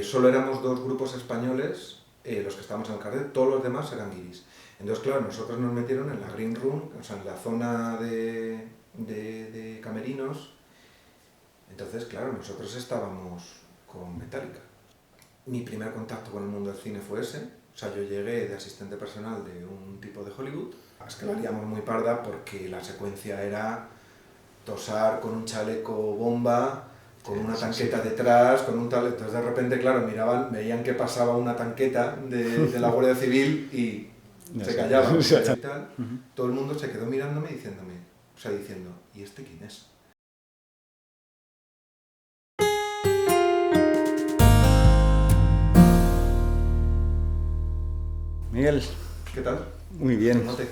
Solo éramos dos grupos españoles los que estábamos en el cartel, todos los demás eran guiris. Entonces, claro, nosotros nos metieron en la Green Room, o sea, en la zona de camerinos. Entonces, claro, nosotros estábamos con Metallica. Mi primer contacto con el mundo del cine fue ese. O sea, yo llegué de asistente personal de un tipo de Hollywood. Es que la liamos muy parda porque la secuencia era tosar con un chaleco bomba, con una tanqueta detrás, con un tal... Entonces de repente, claro, miraban, veían que pasaba una tanqueta de la Guardia Civil y se callaban. Y tal. Todo el mundo se quedó mirándome y diciéndome, o sea, diciendo, ¿y este quién es? Miguel, ¿Qué tal? muy bien. Note.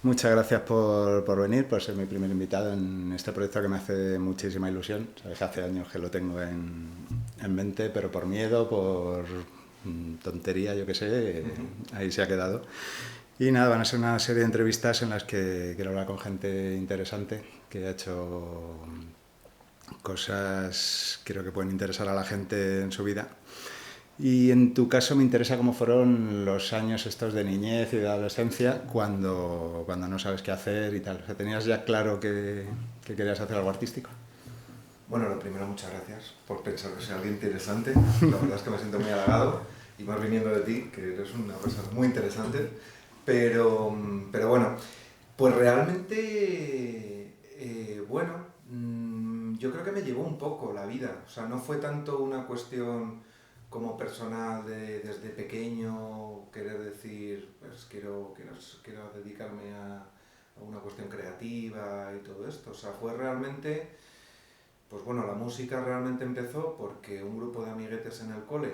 Muchas gracias por venir, por ser mi primer invitado en este proyecto que me hace muchísima ilusión. Sabes que hace años que lo tengo en mente, pero por miedo, por tontería, yo qué sé, ahí se ha quedado. Y nada, van a ser una serie de entrevistas en las que quiero hablar con gente interesante que ha hecho cosas que creo que pueden interesar a la gente en su vida. Y en tu caso me interesa cómo fueron los años estos de niñez y de adolescencia cuando no sabes qué hacer y tal. O sea, ¿tenías ya claro que querías hacer algo artístico? Bueno, lo primero, muchas gracias por pensar que soy alguien interesante. La verdad es que me siento muy halagado, y más viniendo de ti, que eres una persona muy interesante. Pero bueno, pues realmente, yo creo que me llevó un poco la vida. O sea, no fue tanto una cuestión como personal de desde pequeño querer decir, pues quiero dedicarme a una cuestión creativa y todo esto. O sea, fue realmente, pues bueno, la música realmente empezó porque un grupo de amiguetes en el cole,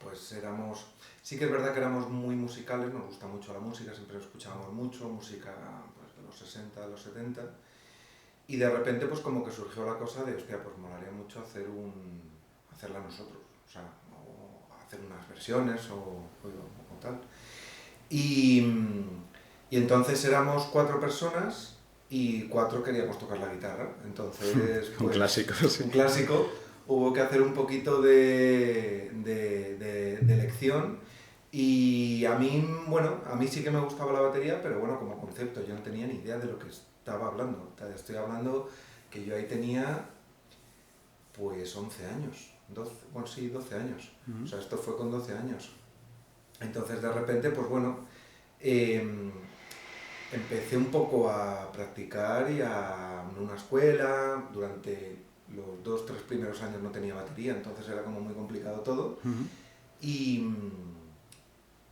pues éramos, sí que es verdad que éramos muy musicales, nos gusta mucho la música, siempre escuchábamos mucho música, pues de los 60, de los 70, y de repente pues como que surgió la cosa de, hostia, pues molaría mucho hacerla nosotros, o sea, o hacer unas versiones o tal. Y, y entonces éramos 4 personas y 4 queríamos tocar la guitarra, entonces pues, Un clásico, sí. un clásico, hubo que hacer un poquito de elección. Y a mí, bueno, a mí sí que me gustaba la batería, pero bueno, como concepto yo no tenía ni idea de lo que estaba hablando. Estoy hablando que yo ahí tenía pues 11 años, 12, bueno sí, 12 años. O sea, esto fue con 12 años. Entonces de repente, pues bueno, empecé un poco a practicar en una escuela. Durante los 2, 3 primeros años no tenía batería, entonces era como muy complicado todo. Y,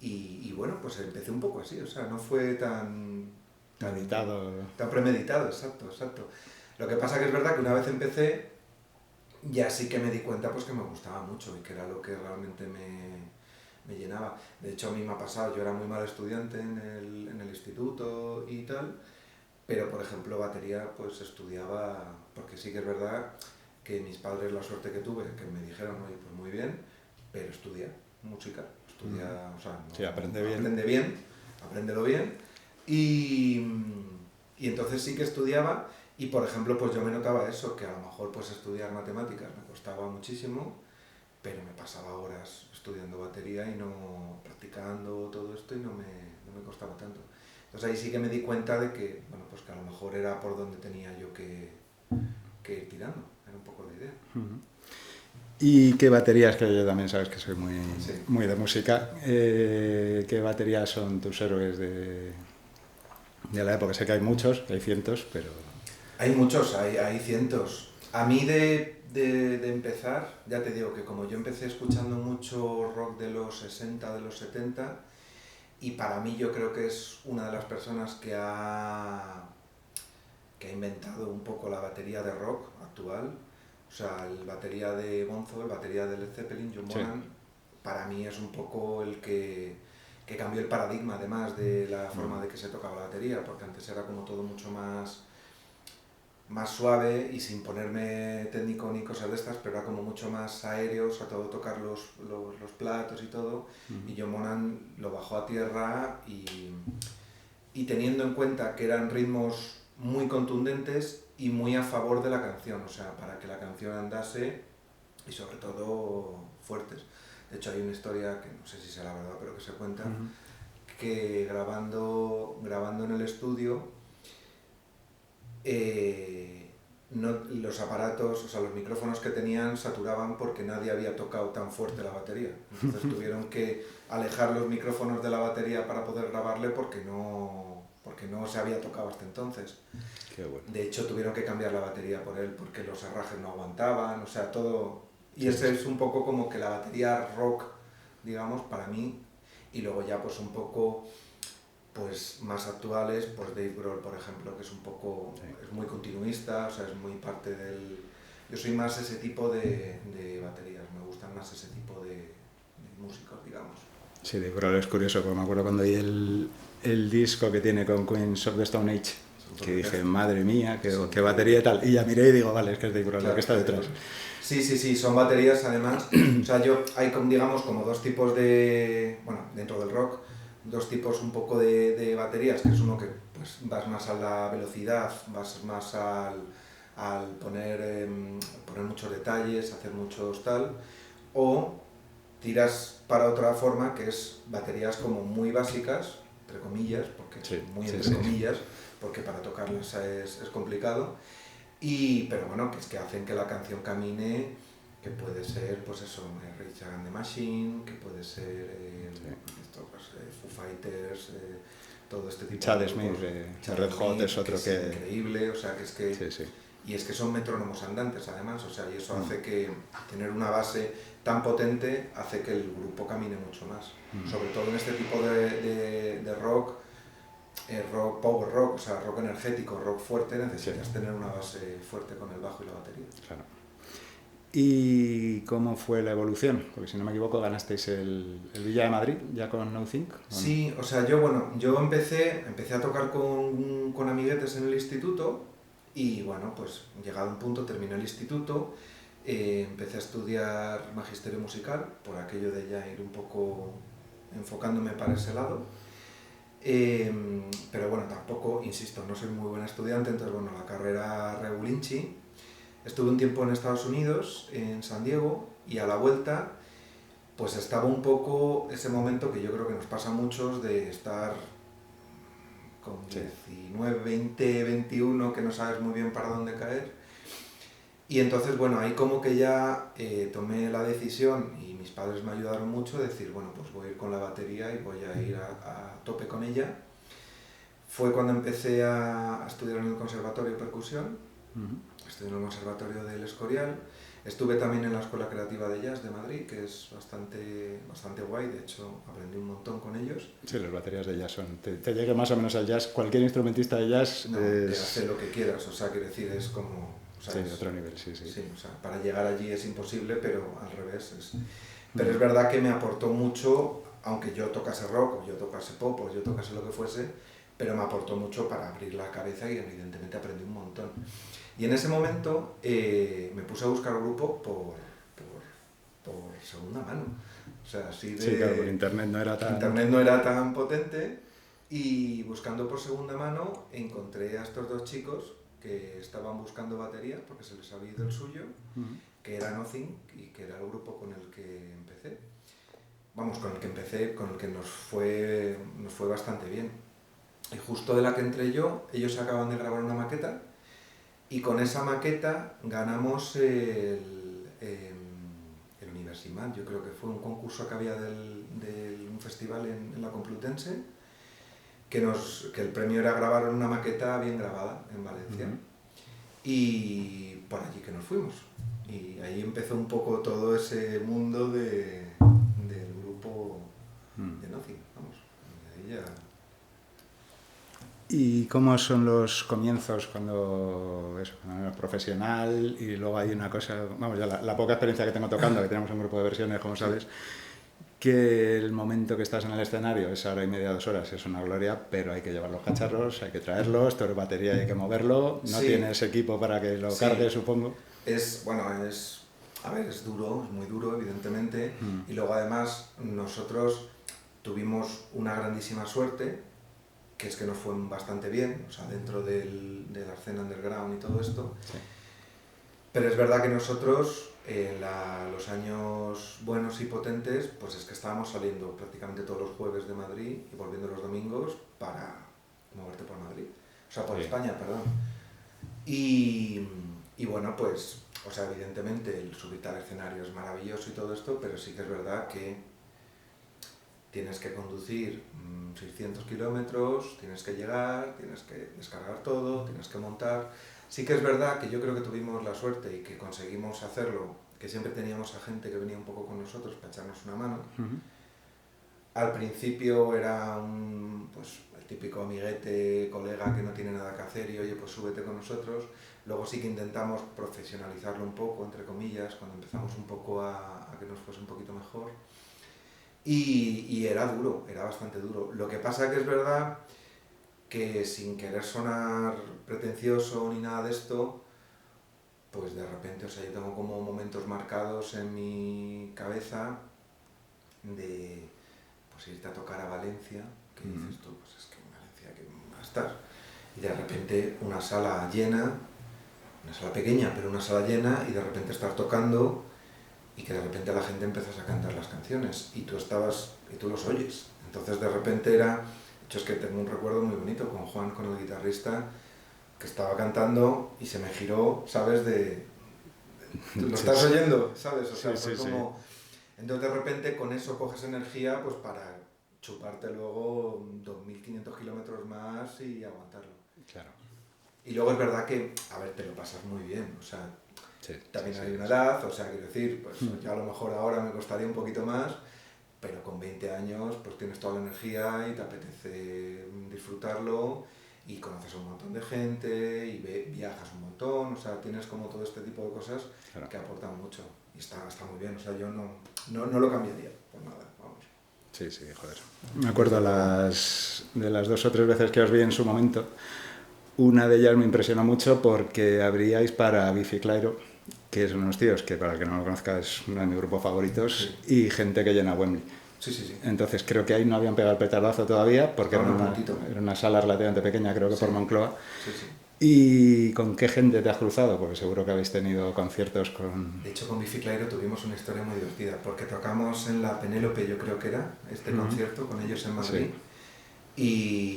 y bueno, pues empecé un poco así, o sea, no fue tan premeditado, exacto. Lo que pasa que es verdad que una vez empecé, ya sí que me di cuenta pues que me gustaba mucho y que era lo que realmente me llenaba. De hecho, a mí me ha pasado, yo era muy mal estudiante en el instituto y tal, pero por ejemplo batería pues estudiaba, porque sí que es verdad que mis padres, la suerte que tuve, que me dijeron, oye, pues muy bien, pero estudia música, o sea, sí, aprende bien, apréndelo bien. Y entonces sí que estudiaba, y por ejemplo pues yo me notaba eso, que a lo mejor pues estudiar matemáticas me costaba muchísimo, pero me pasaba horas estudiando batería y no practicando todo esto, y no me costaba tanto. Entonces ahí sí que me di cuenta de que, bueno, pues que a lo mejor era por donde tenía yo que ir tirando, era un poco la idea. ¿Y qué baterías, que yo también sabes que soy Sí. muy de música, qué baterías son tus héroes de la época? Sé que hay muchos, que hay cientos, pero... Hay muchos, hay cientos. A mí de empezar, ya te digo que como yo empecé escuchando mucho rock de los 60, de los 70, y para mí yo creo que es una de las personas que ha inventado un poco la batería de rock actual. O sea, el batería de Bonzo, el batería de Led Zeppelin, John Bonham, sí, para mí es un poco el que cambió el paradigma, además de la forma de que se tocaba la batería, porque antes era como todo mucho más suave y sin ponerme técnico ni cosas de estas, pero era como mucho más aéreo, o sea, todo tocar los platos y todo. Y John Bonham lo bajó a tierra, y teniendo en cuenta que eran ritmos muy contundentes y muy a favor de la canción, o sea, para que la canción andase y sobre todo fuertes. De hecho hay una historia que no sé si será verdad, pero que se cuenta, que grabando en el estudio, los aparatos, o sea, los micrófonos que tenían saturaban porque nadie había tocado tan fuerte la batería. Entonces tuvieron que alejar los micrófonos de la batería para poder grabarle porque no se había tocado hasta entonces. Qué bueno. De hecho tuvieron que cambiar la batería por él porque los herrajes no aguantaban, o sea, todo. Y ese es un poco como que la batería rock, digamos, para mí. Y luego ya pues un poco pues más actuales, pues Dave Grohl, por ejemplo, que es un poco, es muy continuista, o sea, es muy parte del... Yo soy más ese tipo de baterías, me gustan más ese tipo de músicos, digamos. Sí, Dave Grohl es curioso, porque me acuerdo cuando oí el disco que tiene con Queens of the Stone Age, que dije, madre mía, qué batería y tal, y ya miré y digo, vale, es que es Dave Grohl, claro, que está detrás. Sí, son baterías además, o sea, hay digamos como dos tipos de, bueno, dentro del rock, dos tipos un poco de baterías, que es uno que pues vas más a la velocidad, vas más al poner muchos detalles, hacer muchos tal, o tiras para otra forma, que es baterías como muy básicas, entre comillas, porque entre comillas, porque para tocarlas es complicado, pero bueno, que es que hacen que la canción camine, que puede ser, pues eso, Rage Against the Machine, que puede ser Foo Fighters, todo este tipo Chad de Smith, Red Hot es otro que... Es increíble, o sea, que es que... Y es que son metrónomos andantes, además, o sea, y eso hace que tener una base tan potente hace que el grupo camine mucho más. Sobre todo en este tipo de rock, rock, power rock, o sea, rock energético, rock fuerte, necesitas tener una base fuerte con el bajo y la batería. Claro. ¿Y cómo fue la evolución? Porque si no me equivoco ganasteis el Villa de Madrid ya con No Think. Sí, o sea, yo empecé a tocar con amiguetes en el instituto y bueno, pues llegado a un punto terminé el instituto, empecé a estudiar magisterio musical por aquello de ya ir un poco enfocándome para ese lado. Pero bueno, tampoco, insisto, no soy muy buen estudiante, entonces bueno, la carrera regulinchi. Estuve un tiempo en Estados Unidos, en San Diego, y a la vuelta pues estaba un poco ese momento que yo creo que nos pasa a muchos de estar con 19, 20, 21, que no sabes muy bien para dónde caer. Y entonces, bueno, ahí como que ya tomé la decisión, y mis padres me ayudaron mucho, de decir, bueno, pues voy a ir con la batería y voy a ir a tope con ella. Fue cuando empecé a estudiar en el Conservatorio de Percusión, estudié en el Conservatorio del Escorial, estuve también en la Escuela Creativa de Jazz de Madrid, que es bastante guay, de hecho aprendí un montón con ellos. Sí, las baterías de jazz son, te llegue más o menos al jazz, cualquier instrumentista de jazz te hace lo que quieras, o sea, quiero decir, es como... O sea, sí, otro nivel, sí. Sí, o sea, para llegar allí es imposible, pero al revés es... Pero es verdad que me aportó mucho, aunque yo tocase rock, o yo tocase pop, o yo tocase lo que fuese, pero me aportó mucho para abrir la cabeza y evidentemente aprendí un montón. Y en ese momento me puse a buscar grupo por segunda mano. O sea, así de... Sí, claro, porque Internet no era tan potente, y buscando por segunda mano encontré a estos dos chicos que estaban buscando batería porque se les había ido el suyo, que era Nothing, y que era el grupo con el que empecé. Vamos, con el que nos fue bastante bien. Y justo de la que entré yo, ellos acaban de grabar una maqueta, y con esa maqueta ganamos el Universimat. Yo creo que fue un concurso que había de un festival en la Complutense, que el premio era grabar una maqueta bien grabada en Valencia. Y por allí que nos fuimos. Y ahí empezó un poco todo ese mundo del grupo de Nothing. Vamos, de ahí ya... ¿Y cómo son los comienzos cuando eres profesional y luego hay una cosa, vamos, ya la poca experiencia que tengo tocando, que tenemos un grupo de versiones, como sabes, que el momento que estás en el escenario es hora y media, 2 horas, es una gloria, pero hay que llevar los cacharros, hay que traerlos, todo es batería y hay que moverlo, no tienes equipo para que lo cargues, supongo. Es duro, es muy duro, evidentemente, y luego además nosotros tuvimos una grandísima suerte, que es que nos fue bastante bien, o sea, dentro de la escena underground y todo esto. Sí. Pero es verdad que nosotros los años buenos y potentes, pues es que estábamos saliendo prácticamente todos los jueves de Madrid y volviendo los domingos para moverte por Madrid, o sea, por España, perdón. Y bueno, pues, o sea, evidentemente el subirte al escenario es maravilloso y todo esto, pero sí que es verdad que tienes que conducir 600 kilómetros, tienes que llegar, tienes que descargar todo, tienes que montar. Sí que es verdad que yo creo que tuvimos la suerte y que conseguimos hacerlo, que siempre teníamos a gente que venía un poco con nosotros para echarnos una mano. Al principio era pues, el típico amiguete, colega que no tiene nada que hacer y oye, pues súbete con nosotros. Luego sí que intentamos profesionalizarlo un poco, entre comillas, cuando empezamos un poco a que nos fuese un poquito mejor. Y era duro, era bastante duro. Lo que pasa que es verdad que sin querer sonar pretencioso ni nada de esto, pues de repente, o sea, yo tengo como momentos marcados en mi cabeza de pues irte a tocar a Valencia, que dices tú, pues es que en Valencia que va a estar, y de repente una sala llena, una sala pequeña, pero una sala llena, y de repente estar tocando, y que de repente la gente empieza a cantar las canciones, y tú los oyes. Entonces de repente era, de hecho es que tengo un recuerdo muy bonito con Juan, con el guitarrista, que estaba cantando y se me giró, ¿sabes? ¿Lo estás oyendo? ¿Sabes? O sea, fue como... Entonces de repente con eso coges energía pues para chuparte luego 2.500 kilómetros más y aguantarlo. Claro. Y luego es verdad que, a ver, te lo pasas muy bien, o sea, también hay una edad, o sea, quiero decir, pues ya a lo mejor ahora me costaría un poquito más, pero con 20 años pues tienes toda la energía y te apetece disfrutarlo y conoces a un montón de gente y viajas un montón, o sea, tienes como todo este tipo de cosas que aportan mucho y está muy bien, o sea, yo no lo cambiaría por nada, vamos. Sí, joder. Me acuerdo de las 2 o 3 veces que os vi en su momento. Una de ellas me impresionó mucho porque abríais para Biffy Clyro, que son unos tíos que, para el que no lo conozca, es uno de mis grupos favoritos, y gente que llena Wembley. Sí. Entonces creo que ahí no habían pegado el petardazo todavía, porque era una sala relativamente pequeña, creo que por Moncloa. Sí. ¿Y con qué gente te has cruzado? Porque seguro que habéis tenido conciertos con... De hecho, con Biffy Clyro tuvimos una historia muy divertida, porque tocamos en la Penélope, yo creo que era, concierto con ellos en Madrid. Y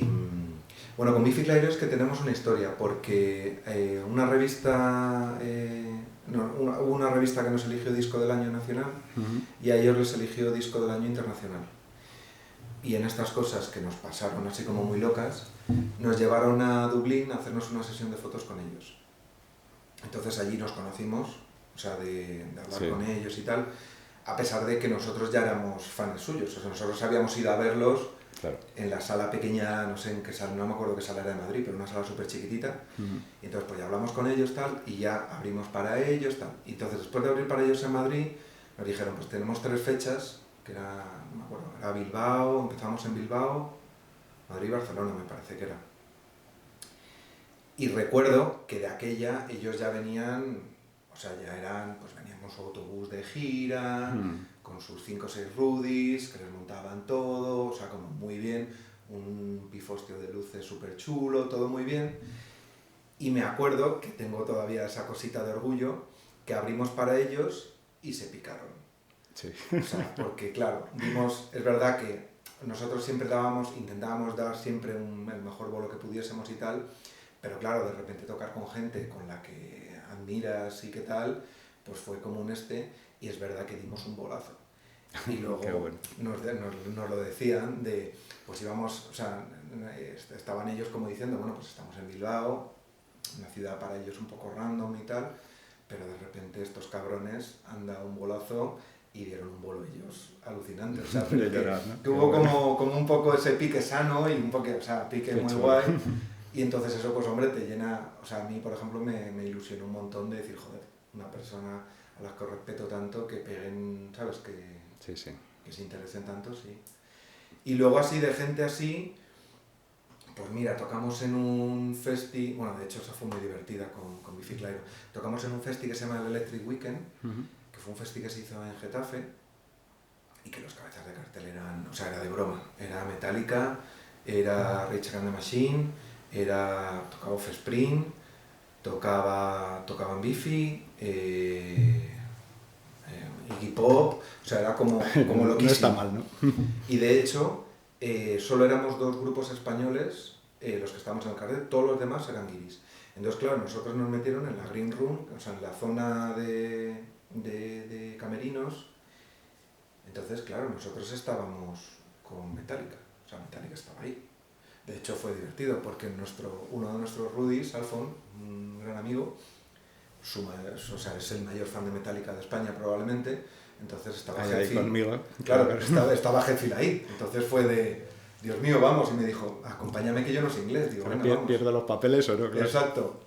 bueno, con Biffy Clyro es que tenemos una historia, porque una revista que nos eligió disco del año nacional y a ellos les eligió disco del año internacional. Y en estas cosas que nos pasaron así como muy locas, nos llevaron a Dublín a hacernos una sesión de fotos con ellos. Entonces allí nos conocimos, o sea, de hablar con ellos y tal, a pesar de que nosotros ya éramos fans suyos. O sea, nosotros habíamos ido a verlos en la sala pequeña, no sé en qué sala, no me acuerdo qué sala era de Madrid, pero una sala súper chiquitita. Y entonces pues ya hablamos con ellos tal, y ya abrimos para ellos tal. Y entonces después de abrir para ellos en Madrid, nos dijeron, pues tenemos 3 fechas, que era, no me acuerdo, era Bilbao, empezamos en Bilbao, Madrid y Barcelona me parece que era. Y recuerdo que de aquella ellos ya venían, o sea, ya eran, pues venían con su autobús de gira, con sus 5 o 6 Rudis, que les montaban todo, o sea, como muy bien, un pifostio de luces súper chulo, todo muy bien. Y me acuerdo que tengo todavía esa cosita de orgullo, que abrimos para ellos y se picaron. O sea, porque claro, es verdad que nosotros siempre intentábamos dar siempre el mejor bolo que pudiésemos y tal, pero claro, de repente tocar con gente con la que admiras y qué tal, pues fue como y es verdad que dimos un bolazo. Y luego nos lo decían pues íbamos, o sea, estaban ellos como diciendo, bueno, pues estamos en Bilbao, una ciudad para ellos un poco random y tal, pero de repente estos cabrones han dado un bolazo y dieron un bolo ellos alucinante, o sea, tuvo como un poco ese pique sano y un poco, o sea, pique muy guay, y entonces eso pues hombre te llena, o sea, a mí por ejemplo me ilusionó un montón de decir, joder, una persona a la que respeto tanto, que peguen, ¿sabes? Que se interesen tanto, sí. Y luego así de gente así, pues mira, tocamos en un festi, bueno, de hecho esa fue muy divertida con Biffy Clyro, tocamos en un festi que se llama el Electric Weekend, que fue un festi que se hizo en Getafe, y que los cabezas de cartel eran, o sea, era de broma, era Metallica, era Rage Against the Machine, tocaba Offspring, tocaban Biffy, Iggy Pop, o sea, era como loquísimo. No está mal, ¿no? Y de hecho, solo éramos 2 grupos españoles los que estábamos en el cartel, todos los demás eran guiris. Entonces, claro, nosotros nos metieron en la Green Room, o sea, en la zona de camerinos. Entonces, claro, nosotros estábamos con Metallica, o sea, Metallica estaba ahí. De hecho, fue divertido porque uno de nuestros Rudis, Alfon, un gran amigo, o sea, es el mayor fan de Metallica de España probablemente, entonces estaba ahí conmigo. Claro, estaba Hetfield ahí, entonces fue de, Dios mío, vamos, y me dijo, acompáñame que yo no sé inglés. Digo, venga, vamos. ¿Pierdo los papeles o no? Claro. Exacto.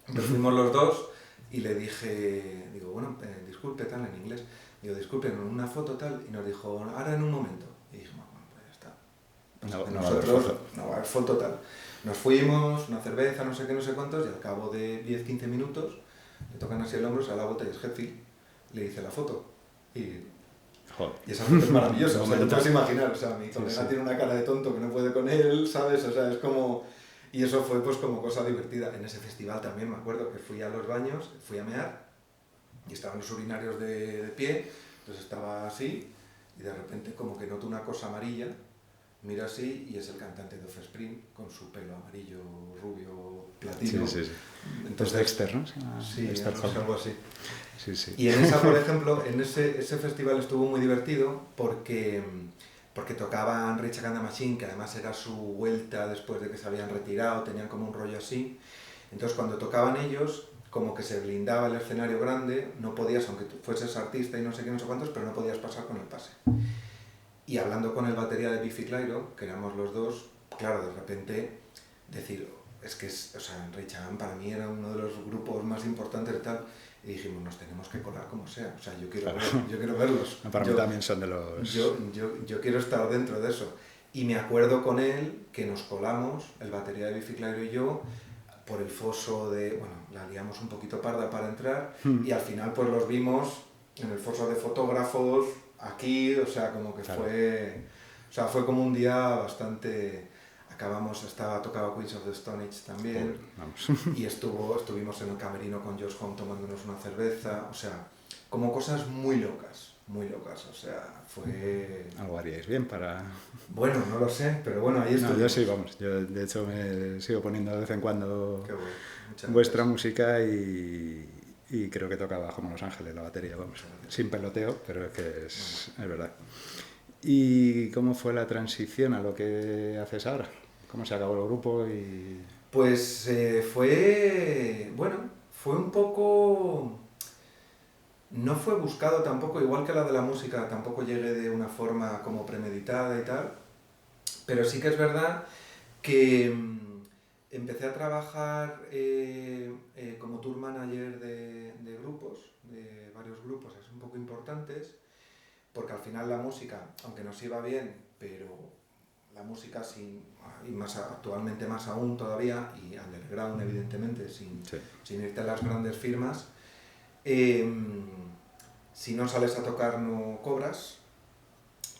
Entonces fuimos los dos y le dije, digo, bueno, disculpe, tal, en inglés. Digo, disculpen, una foto tal, y nos dijo, ahora en un momento. Y dijimos, bueno, pues ya está. No No va a haber foto tal. Nos fuimos, una cerveza, no sé qué, no sé cuántos, y al cabo de 10-15 minutos le tocan así el hombro, a la botella es Hetfield, le hice la foto. Y esa foto es maravillosa, o sea, no te vas a imaginar, o sea, mi colega tiene una cara de tonto que no puede con él, ¿sabes? O sea, es como... Y eso fue pues como cosa divertida. En ese festival también me acuerdo que fui a los baños, fui a mear, y estaban los urinarios de pie, entonces estaba así, y de repente como que noto una cosa amarilla, miro así y es el cantante de Offspring con su pelo amarillo, rubio, platino. Sí. Entonces, Dexter, ¿no? Sí, Dexter, algo así. Sí. Y en esa, por ejemplo, en ese festival estuvo muy divertido porque tocaban Rage Against the Machine, que además era su vuelta después de que se habían retirado, tenían como un rollo así. Entonces cuando tocaban ellos, como que se blindaba el escenario grande, no podías, aunque tú fueses artista y no sé qué, no sé cuántos, pero no podías pasar con el pase. Y hablando con el batería de Biffy Clyro, que éramos los dos, claro, de repente decir, es que, o sea, Rage Against para mí era uno de los grupos más importantes y tal, y dijimos, nos tenemos que colar como sea, o sea, yo quiero verlos. Para mí también son de los... Yo quiero estar dentro de eso. Y me acuerdo con él que nos colamos, el batería de Biffy Clyro y yo, por el foso de, bueno, la liamos un poquito parda para entrar, y al final pues los vimos en el foso de fotógrafos, aquí, o sea, como que fue como un día bastante... tocaba Queens of the Stone Age también, y estuvimos en el camerino con Josh Homme tomándonos una cerveza, o sea, como cosas muy locas, o sea, fue... Algo haríais bien para... Bueno, no lo sé, pero bueno, ahí estuvimos. Yo sí, vamos, yo de hecho me sigo poniendo de vez en cuando vuestra gracias. música y creo que toca bajo Los Ángeles la batería, vamos, sin peloteo, pero es que es verdad. ¿Y cómo fue la transición a lo que haces ahora? ¿Cómo se acabó el grupo? Pues fue un poco... No fue buscado tampoco, igual que la de la música, tampoco llegué de una forma como premeditada y tal, pero sí que es verdad que empecé a trabajar como tour manager de grupos, de varios grupos, es un poco importantes, porque al final la música, aunque nos iba bien, pero la música y más actualmente más aún todavía, y underground evidentemente, sin irte a las grandes firmas, si no sales a tocar no cobras,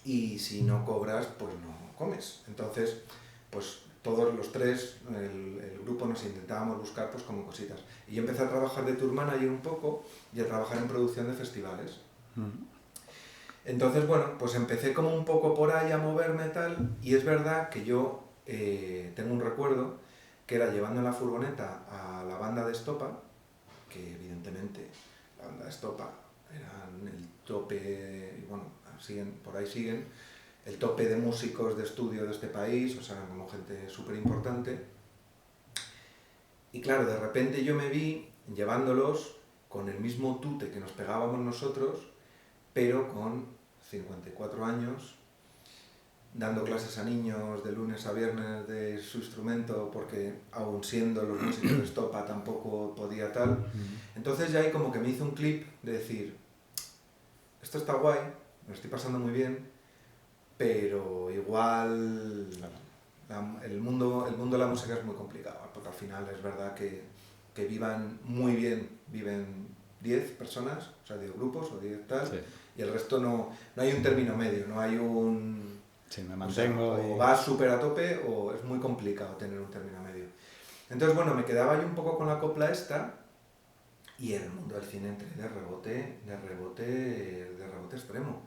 y si no cobras pues no comes. Entonces, pues todos los tres, el grupo, nos intentábamos buscar pues como cositas. Y yo empecé a trabajar de tour manager un poco y a trabajar en producción de festivales. Entonces, bueno, pues empecé como un poco por ahí a moverme tal, y es verdad que yo tengo un recuerdo que era llevando en la furgoneta a la banda de Estopa, que evidentemente la banda de Estopa eran el tope, y bueno, por ahí siguen, el tope de músicos de estudio de este país, o sea, eran como gente súper importante. Y claro, de repente yo me vi llevándolos con el mismo tute que nos pegábamos nosotros, pero con 54 años, dando clases a niños de lunes a viernes de su instrumento, porque aun siendo los músicos de Estopa tampoco podía tal. Entonces ya ahí como que me hizo un clip de decir, esto está guay, me lo estoy pasando muy bien, pero igual el mundo de la música es muy complicado, porque al final es verdad que vivan muy bien, viven 10 personas, o sea, 10 grupos o 10 tal, y el resto no hay un término medio, no hay un... Sí, me mantengo. O sea, o vas súper a tope o es muy complicado tener un término medio. Entonces, bueno, me quedaba yo un poco con la copla esta, y en el mundo del cine entré de rebote extremo.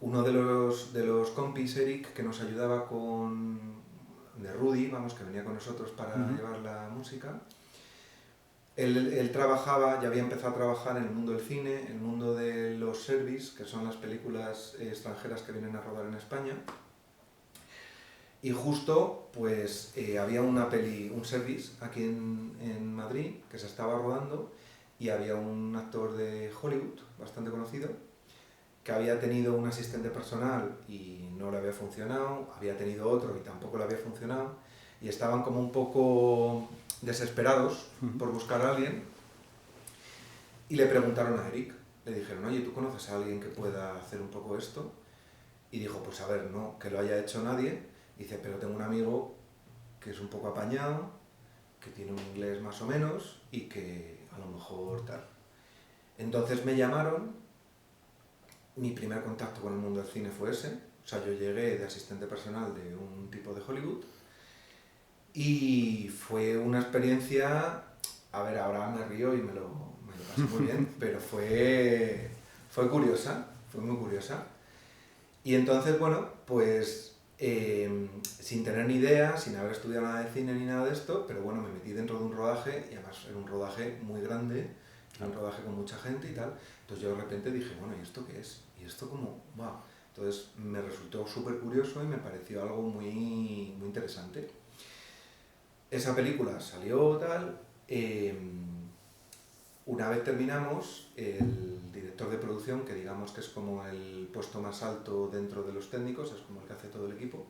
Uno de los compis, Eric, que nos ayudaba de Rudy, vamos, que venía con nosotros para llevar la música, él trabajaba, ya había empezado a trabajar en el mundo del cine, en el mundo de los service, que son las películas extranjeras que vienen a rodar en España. Y justo, pues, había un service aquí en Madrid que se estaba rodando y había un actor de Hollywood, bastante conocido, que había tenido un asistente personal y no le había funcionado, había tenido otro y tampoco le había funcionado, y estaban como un poco desesperados por buscar a alguien, y le preguntaron a Eric, le dijeron, oye, ¿tú conoces a alguien que pueda hacer un poco esto? Y dijo, pues a ver, no, que lo haya hecho nadie. Dice, pero tengo un amigo que es un poco apañado, que tiene un inglés más o menos y que a lo mejor tal. Entonces me llamaron, mi primer contacto con el mundo del cine fue ese, o sea, yo llegué de asistente personal de un tipo de Hollywood y fue una experiencia, a ver, ahora me río y me lo pasé muy bien, pero fue curiosa, fue muy curiosa. Y entonces, bueno, pues sin tener ni idea, sin haber estudiado nada de cine ni nada de esto, pero bueno, me metí dentro de un rodaje, y además era un rodaje muy grande, un rodaje con mucha gente y tal. Entonces yo de repente dije, bueno, ¿y esto qué es? ¿Y esto cómo? ¡Wow! Entonces me resultó súper curioso y me pareció algo muy, muy interesante. Esa película salió tal, una vez terminamos, el director de producción, que digamos que es como el puesto más alto dentro de los técnicos, es como el que hace todo el equipo,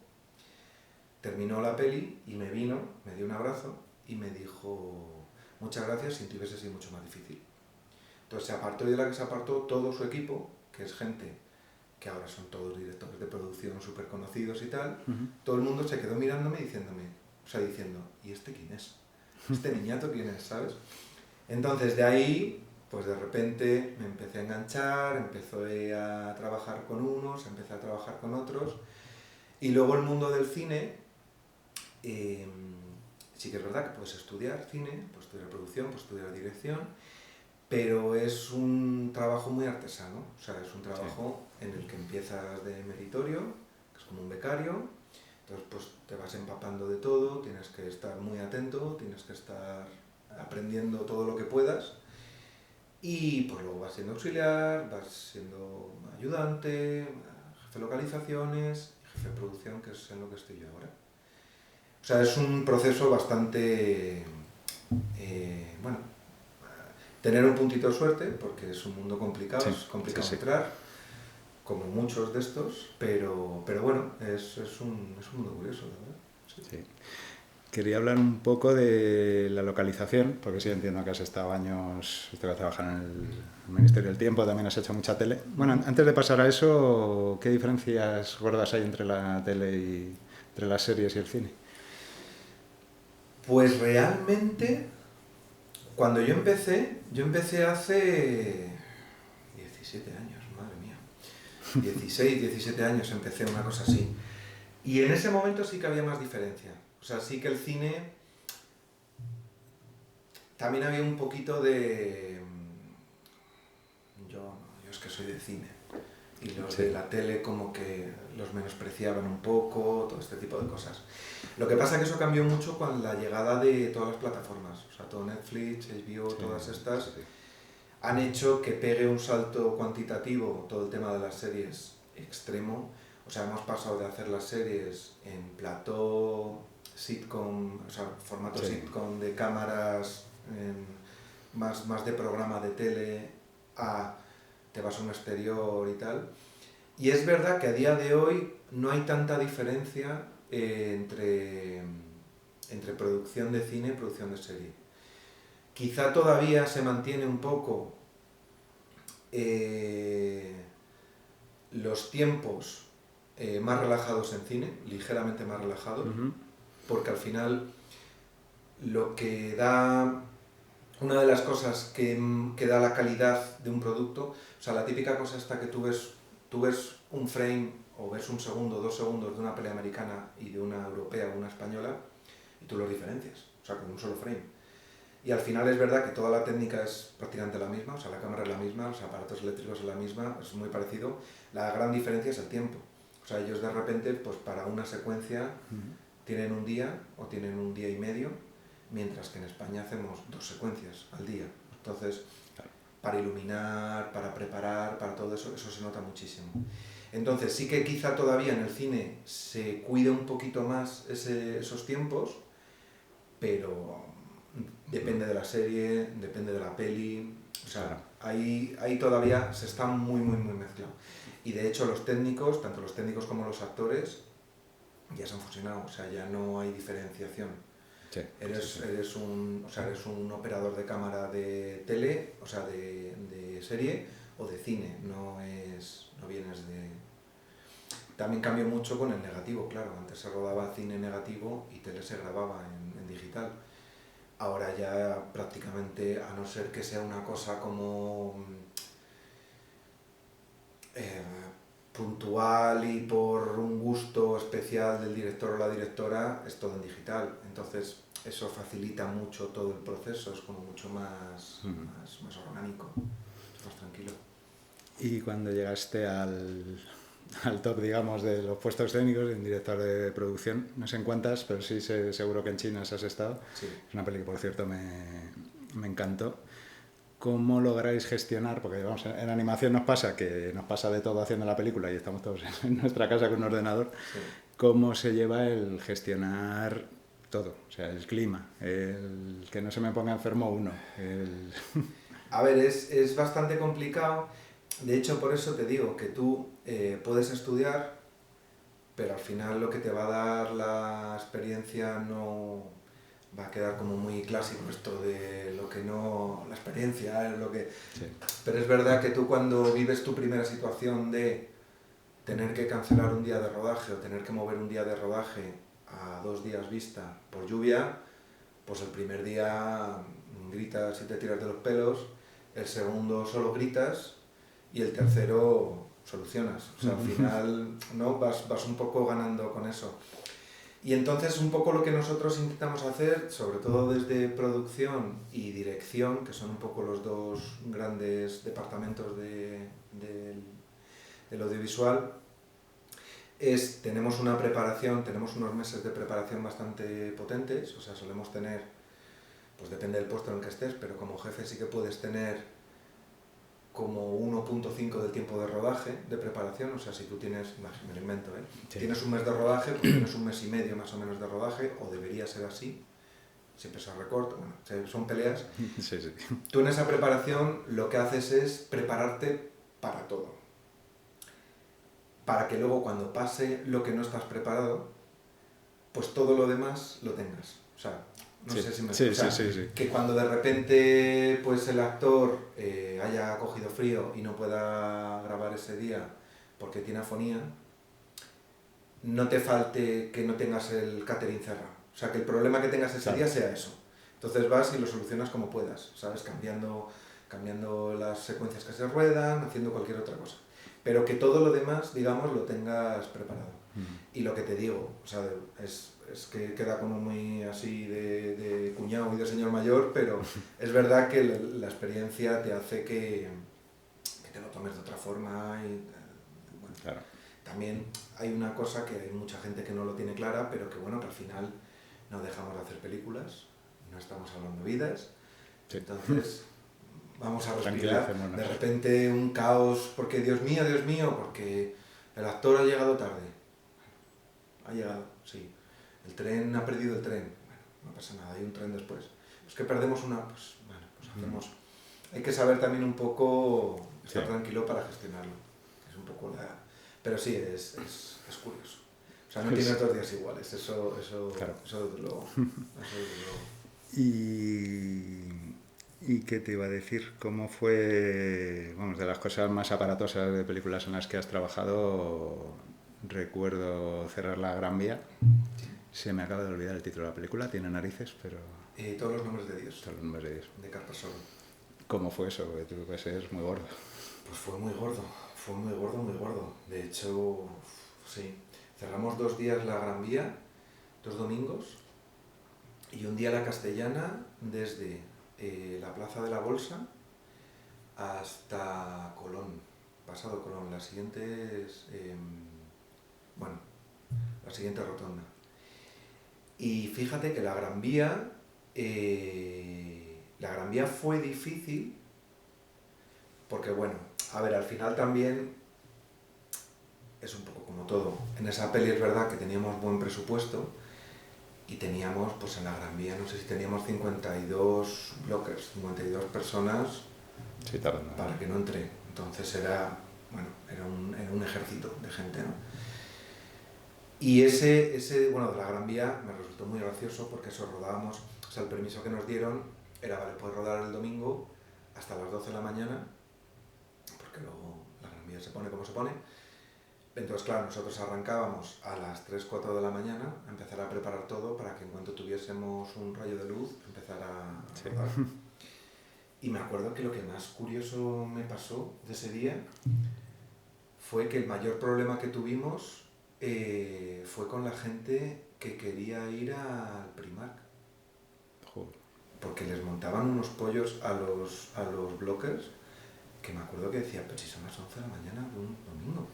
terminó la peli y me vino, me dio un abrazo y me dijo, muchas gracias, sin ti hubiese sido mucho más difícil. Entonces se apartó, y de la que se apartó todo su equipo, que es gente que ahora son todos directores de producción súper conocidos y tal, todo el mundo se quedó mirándome y diciendo, ¿y este quién es? ¿Este niñato quién es? ¿Sabes? Entonces de ahí, pues de repente me empecé a enganchar, empecé a trabajar con unos, empecé a trabajar con otros, y luego el mundo del cine, sí que es verdad que puedes estudiar cine, puedes estudiar producción, puedes estudiar dirección, pero es un trabajo muy artesano, o sea, es un trabajo en el que empiezas de meritorio, que es como un becario, entonces pues te vas empapando de todo, tienes que estar muy atento, tienes que estar aprendiendo todo lo que puedas, y pues luego vas siendo auxiliar, vas siendo ayudante, jefe de localizaciones, jefe de producción, que es en lo que estoy yo ahora. O sea, es un proceso bastante, bueno, tener un puntito de suerte, porque es un mundo complicado, es complicado entrar, como muchos de estos, pero bueno, es un mundo curioso, la verdad. Sí. Quería hablar un poco de la localización, porque sí entiendo que has estado años, usted va a trabajar en el Ministerio del Tiempo, también has hecho mucha tele. Bueno, antes de pasar a eso, ¿qué diferencias gordas hay entre la tele y entre las series y el cine? Pues realmente, cuando yo empecé hace 17 años, madre mía. 16, 17 años empecé una cosa así. Y en ese momento sí que había más diferencia. O sea, sí que el cine también había un poquito de... Yo es que soy de cine. Y los de la tele como que los menospreciaban un poco, todo este tipo de cosas. Lo que pasa es que eso cambió mucho con la llegada de todas las plataformas. O sea, todo Netflix, HBO, todas estas han hecho que pegue un salto cuantitativo todo el tema de las series extremo. O sea, hemos pasado de hacer las series en plató, sitcom, o sea, formato sitcom de cámaras, más de programa de tele, a te vas a un exterior y tal. Y es verdad que a día de hoy no hay tanta diferencia entre producción de cine y producción de serie. Quizá todavía se mantiene un poco los tiempos más relajados en cine, ligeramente más relajados, porque al final lo que da, una de las cosas que da la calidad de un producto, o sea, la típica cosa esta que tú ves un frame o ves un segundo, 2 segundos de una pelea americana y de una europea o una española y tú los diferencias, o sea, con un solo frame. Y al final es verdad que toda la técnica es prácticamente la misma, o sea, la cámara es la misma, los aparatos eléctricos es la misma, es muy parecido. La gran diferencia es el tiempo. O sea, ellos de repente, pues para una secuencia tienen un día o tienen un día y medio, mientras que en España hacemos 2 secuencias al día. Entonces, para iluminar, para preparar, para todo eso, eso se nota muchísimo. Entonces, sí que quizá todavía en el cine se cuida un poquito más esos tiempos, pero depende de la serie, depende de la peli, o sea, ahí todavía se está muy mezclado. Y de hecho los técnicos, tanto los técnicos como los actores, ya se han fusionado, o sea, ya no hay diferenciación. Sí, eres un operador de cámara de tele, o sea, de serie o de cine, no vienes de... También cambió mucho con el negativo, claro, antes se rodaba cine negativo y tele se grababa en digital. Ahora ya prácticamente, a no ser que sea una cosa como puntual y por un gusto especial del director o la directora, es todo en digital. Entonces eso facilita mucho todo el proceso, es como mucho más orgánico, más tranquilo. Y cuando llegaste al top, digamos, de los puestos técnicos en director de producción, no sé en cuántas, pero sí seguro que en China has estado. Sí. Es una peli que, por cierto, me encantó. ¿Cómo lográis gestionar? Porque vamos, en animación nos pasa que nos pasa de todo haciendo la película y estamos todos en nuestra casa con un ordenador. Sí. ¿Cómo se lleva el gestionar todo? O sea, el clima, el que no se me ponga enfermo uno. A ver, es bastante complicado. De hecho, por eso te digo que tú puedes estudiar, pero al final lo que te va a dar la experiencia no va a quedar como muy clásico esto de lo que no... La experiencia es lo que... Sí. Pero es verdad que tú cuando vives tu primera situación de tener que cancelar un día de rodaje o tener que mover un día de rodaje a 2 días vista por lluvia, pues el primer día gritas y te tiras de los pelos, el segundo solo gritas y el tercero solucionas. O sea, al final, ¿no? vas un poco ganando con eso. Y entonces un poco lo que nosotros intentamos hacer, sobre todo desde producción y dirección, que son un poco los 2 grandes departamentos del audiovisual, tenemos una preparación, tenemos unos meses de preparación bastante potentes, o sea, solemos tener, pues depende del puesto en el que estés, pero como jefe sí que puedes tener como 1.5 del tiempo de rodaje, de preparación, o sea, si tú tienes, me lo invento, Sí. Tienes un mes de rodaje, pues tienes un mes y medio más o menos de rodaje, o debería ser así, siempre se recorta, bueno, son peleas. Sí, sí. Tú en esa preparación lo que haces es prepararte para todo, para que luego cuando pase lo que no estás preparado, pues todo lo demás lo tengas, o sea, no sé si me explico. Sí. Que cuando de repente pues el actor haya cogido frío y no pueda grabar ese día porque tiene afonía, no te falte que no tengas el catering cerrado. O sea, que el problema que tengas ese día sea eso. Entonces vas y lo solucionas como puedas, ¿sabes? Cambiando las secuencias que se ruedan, haciendo cualquier otra cosa. Pero que todo lo demás, digamos, lo tengas preparado. Y lo que te digo, o sea, es que queda como muy así de cuñado y de señor mayor, pero es verdad que la experiencia te hace que te lo tomes de otra forma y bueno, Claro. También hay una cosa que hay mucha gente que no lo tiene clara, pero que bueno, que al final no dejamos de hacer películas, no estamos hablando de vidas, Sí. Entonces vamos a respirar. De repente un caos, porque Dios mío, porque el actor ha llegado tarde. Ha llegado, sí. El tren ha perdido el tren. Bueno, no pasa nada, hay un tren después. Es que perdemos una, pues bueno, pues hacemos... Hay que saber también un poco estar tranquilo para gestionarlo. Es un poco la... Pero sí, es curioso. O sea, no tienes 2 días iguales, eso Claro. Eso desde luego. ¿Y qué te iba a decir? ¿Cómo fue, vamos, de las cosas más aparatosas de películas en las que has trabajado? Recuerdo Cerrar la Gran Vía. Se me acaba de olvidar el título de la película, tiene narices, pero... Todos los nombres de Dios. Todos los nombres de Dios. De Carpasolo. ¿Cómo fue eso? Porque tuvo que ser muy gordo. Pues fue muy gordo. Muy gordo. De hecho, sí. Cerramos 2 días la Gran Vía, 2 domingos, y un día la Castellana desde la Plaza de la Bolsa hasta Colón, pasado Colón. La siguiente es, bueno, la siguiente rotonda. Y fíjate que la Gran Vía fue difícil porque, bueno, a ver, al final también es un poco como todo. En esa peli es verdad que teníamos buen presupuesto y teníamos, pues en la Gran Vía, no sé si teníamos 52 blockers, 52 personas Sí, para que no entre. Entonces era un ejército de gente, ¿no? Y bueno, de la Gran Vía me resultó muy gracioso porque eso rodábamos, o sea, el permiso que nos dieron era, vale, puedes rodar el domingo hasta las 12 de la mañana, porque luego la Gran Vía se pone como se pone. Entonces, claro, nosotros arrancábamos a las 3, 4 de la mañana a empezar a preparar todo para que en cuanto tuviésemos un rayo de luz empezara a rodar. Y me acuerdo que lo que más curioso me pasó de ese día fue que el mayor problema que tuvimos fue con la gente que quería ir al Primark. Joder. Porque les montaban unos pollos a los blockers que me acuerdo que decía, pero si son las 11 de la mañana de un domingo.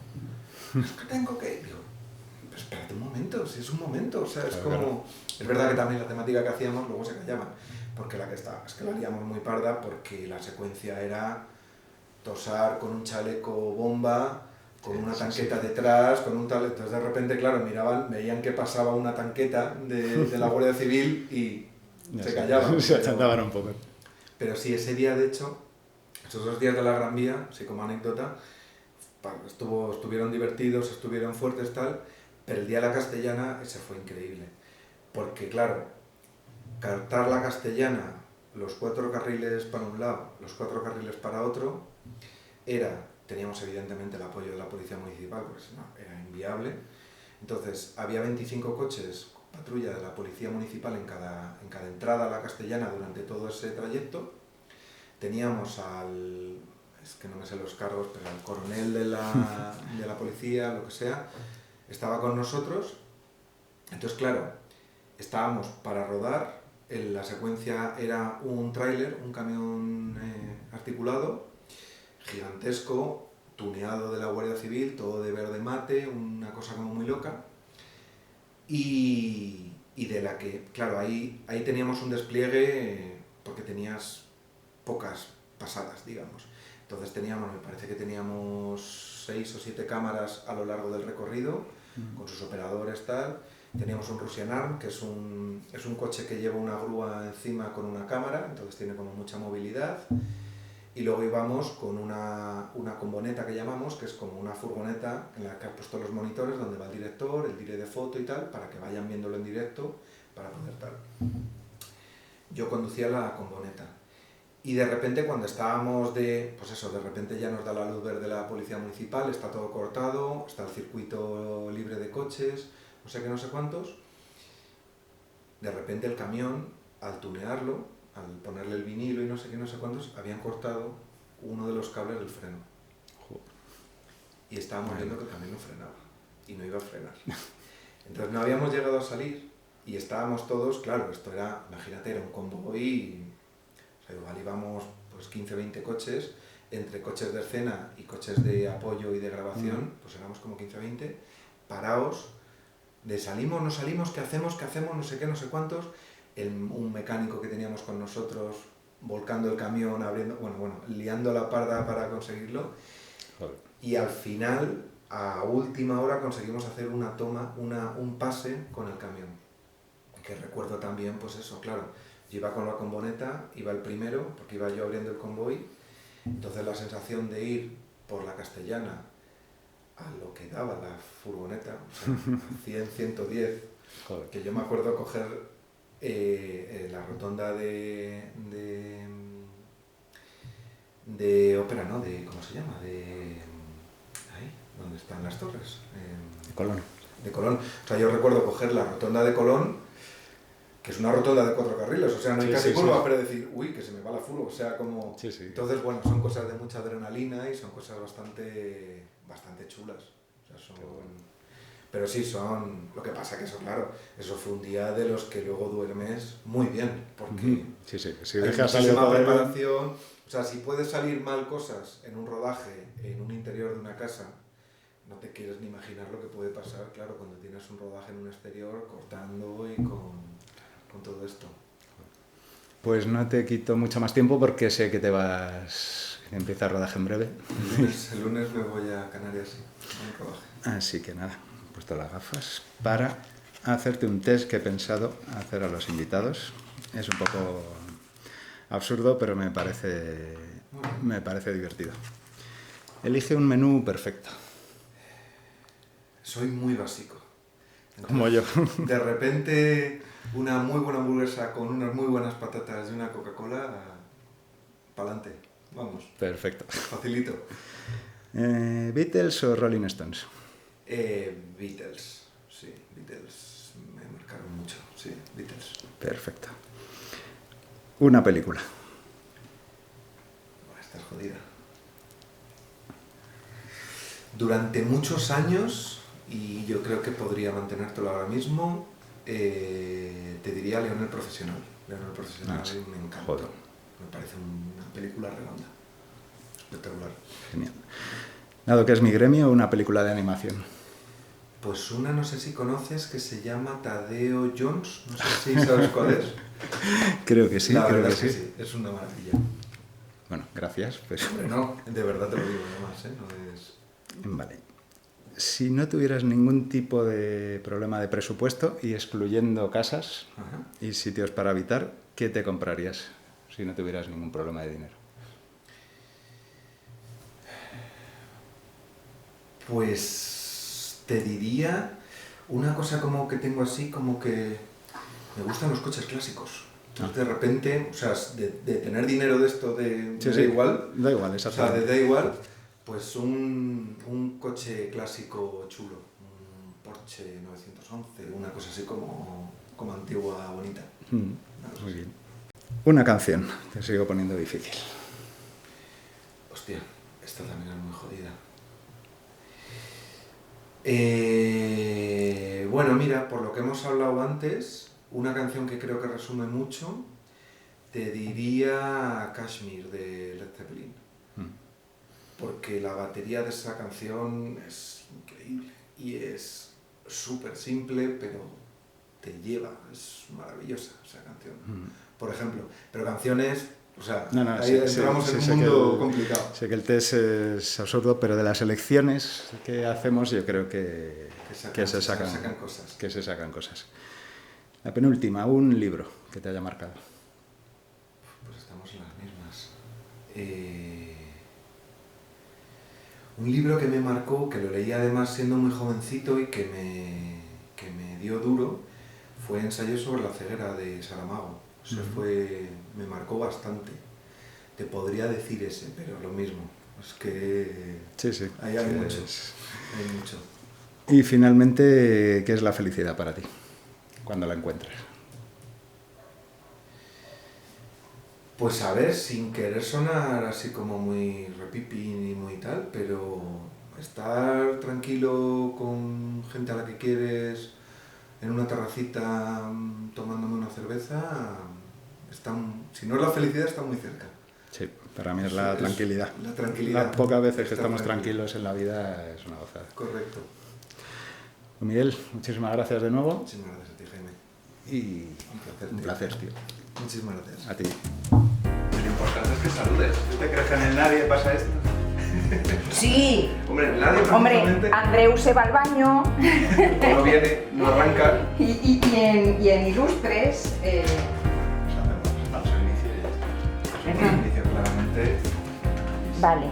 Es que tengo que ir. Digo, pero espérate un momento, si es un momento. O sea, es como... Claro. Es verdad que también la temática que hacíamos luego se callaban. Porque es que la haríamos muy parda porque la secuencia era tosar con un chaleco bomba, con una tanqueta detrás, con un tal... Entonces de repente, claro, veían que pasaba una tanqueta de la Guardia Civil y se callaban. Se achantaban un poco. Pero sí, ese día, de hecho, esos 2 días de la Gran Vía, así como anécdota, estuvieron divertidos, estuvieron fuertes, tal, pero el día de la Castellana, ese fue increíble. Porque, claro, cartar la Castellana, los 4 carriles para un lado, los 4 carriles para otro, teníamos evidentemente el apoyo de la Policía Municipal, porque si no, era inviable. Entonces, había 25 coches, patrulla de la Policía Municipal en cada entrada a la Castellana durante todo ese trayecto. Teníamos es que no me sé los cargos, pero al coronel de la policía, lo que sea, estaba con nosotros. Entonces, claro, estábamos para rodar, la secuencia era un tráiler, un camión articulado, gigantesco, tuneado de la Guardia Civil, todo de verde mate, una cosa como muy loca. Y de la que, claro, ahí teníamos un despliegue porque tenías pocas pasadas, digamos. Entonces me parece que teníamos 6 o 7 cámaras a lo largo del recorrido, con sus operadores, tal. Teníamos un Russian Arm, que es un coche que lleva una grúa encima con una cámara, entonces tiene como mucha movilidad. Y luego íbamos con una comboneta que llamamos, que es como una furgoneta en la que has puesto los monitores donde va el director, el direct de foto y tal, para que vayan viéndolo en directo, para poder tal. Yo conducía la comboneta. Y de repente cuando estábamos de repente ya nos da la luz verde la Policía Municipal, está todo cortado, está el circuito libre de coches, no sé qué, no sé cuántos. De repente el camión, al tunearlo, al ponerle el vinilo y no sé qué, no sé cuántos, habían cortado uno de los cables del freno. Y estábamos viendo que el camión no frenaba y no iba a frenar. Entonces no habíamos llegado a salir y estábamos todos, claro, esto era, imagínate, era un convoy. O sea, igual íbamos pues 15 20 coches, entre coches de escena y coches de apoyo y de grabación, pues éramos como 15 20, parados, de salimos, no salimos, ¿qué hacemos, no sé qué, no sé cuántos, un mecánico que teníamos con nosotros volcando el camión, liando la parda para conseguirlo. Joder. Y al final, a última hora, conseguimos hacer una toma, un pase con el camión. Que recuerdo también, pues eso, claro, yo iba con la comboneta, iba el primero, porque iba yo abriendo el convoy, entonces la sensación de ir por la Castellana a lo que daba la furgoneta, o sea, a 100, 110, joder. Que yo me acuerdo coger la rotonda de ópera, ¿no? ¿Cómo se llama? Ahí, donde están las torres. De Colón. De Colón. O sea, yo recuerdo coger la rotonda de Colón, que es una rotonda de 4 carriles, o sea, no hay casi curva, pero decir, uy, que se me va la furgo, o sea, como... Sí, sí. Entonces, bueno, son cosas de mucha adrenalina y son cosas bastante chulas. O sea, Pero sí, son... Lo que pasa que eso, claro, eso fue un día de los que luego duermes muy bien, porque Sí, si hay dejas salir muchísima todo bien. preparación. O sea, si puedes salir mal cosas en un rodaje, en un interior de una casa, no te quieres ni imaginar lo que puede pasar, claro, cuando tienes un rodaje en un exterior, cortando y con todo esto. Pues no te quito mucho más tiempo porque sé que te vas... que empieza el rodaje en breve. El lunes me voy a Canarias, sí, a un rodaje. Así que nada, he puesto las gafas para hacerte un test que he pensado hacer a los invitados. Es un poco absurdo, pero me parece divertido. Elige un menú perfecto. Soy muy básico. Entonces, Como yo. De repente, una muy buena hamburguesa con unas muy buenas patatas y una Coca-Cola, pa'lante. Vamos. Perfecto. Facilito. ¿Beatles o Rolling Stones? Beatles. Sí, Beatles me marcaron mucho. Sí, Beatles. Perfecto. Una película. Estás jodida. Durante muchos años, y yo creo que podría mantenértelo ahora mismo, te diría León el Profesional. León el Profesional Sí. me encanta. Joder. Me parece una película redonda. Espectacular. Genial. Dado que es mi gremio, una película de animación. Pues una, no sé si conoces, que se llama Tadeo Jones. No sé si sabes cuál es. Creo que sí, La creo verdad que es sí. Es una maravilla. Bueno, gracias. Pues... Hombre, no, de verdad te lo digo, además, ¿eh? No es... Vale. Si no tuvieras ningún tipo de problema de presupuesto y excluyendo casas Ajá. y sitios para habitar, ¿qué te comprarías si no tuvieras ningún problema de dinero? Pues te diría una cosa como que tengo así, como que me gustan los coches clásicos. Entonces de repente, o sea, de tener dinero de esto de Sí, da igual, da igual, o sea, exactamente. de da igual, pues un coche clásico chulo, un Porsche 911, una cosa así como antigua, bonita. Muy bien. Una canción, te sigo poniendo difícil. Hostia, esta también es muy jodida. Bueno, mira, por lo que hemos hablado antes, una canción que creo que resume mucho, te diría Kashmir de Led Zeppelin. Porque la batería de esa canción es increíble y es súper simple, pero te lleva, es maravillosa esa canción. Por ejemplo, pero canciones, o sea, ahí entramos en un mundo complicado. Sé que el test es absurdo, pero de las elecciones que hacemos yo creo que se sacan cosas. La penúltima, un libro que te haya marcado. Pues estamos en las mismas. Un libro que me marcó, que lo leí además siendo muy jovencito y que me dio duro, fue Ensayos sobre la ceguera de Saramago. O sea, me marcó bastante. Te podría decir ese, pero lo mismo. Es que sí. Hay mucho. Y finalmente, ¿qué es la felicidad para ti? Cuando la encuentras. Pues a ver, sin querer sonar así como muy repipi ni muy tal, pero estar tranquilo con gente a la que quieres, en una terracita tomándome una cerveza, si no es la felicidad, está muy cerca. Sí, para mí es la tranquilidad. La tranquilidad. Las pocas veces que estamos tranquilos en la vida es una gozada. Correcto. Miguel, muchísimas gracias de nuevo. Muchísimas gracias a ti, Jaime. Y un placer, tío. Muchísimas gracias. A ti. Lo importante es que saludes. ¿Tú te crees que en el nadie pasa esto? Sí. Hombre, en el nadie Hombre, prácticamente Andreu se va al baño no viene, no arranca. y en Ilustres... Vamos al inicio y ya está. Es un inicio claramente. Vale.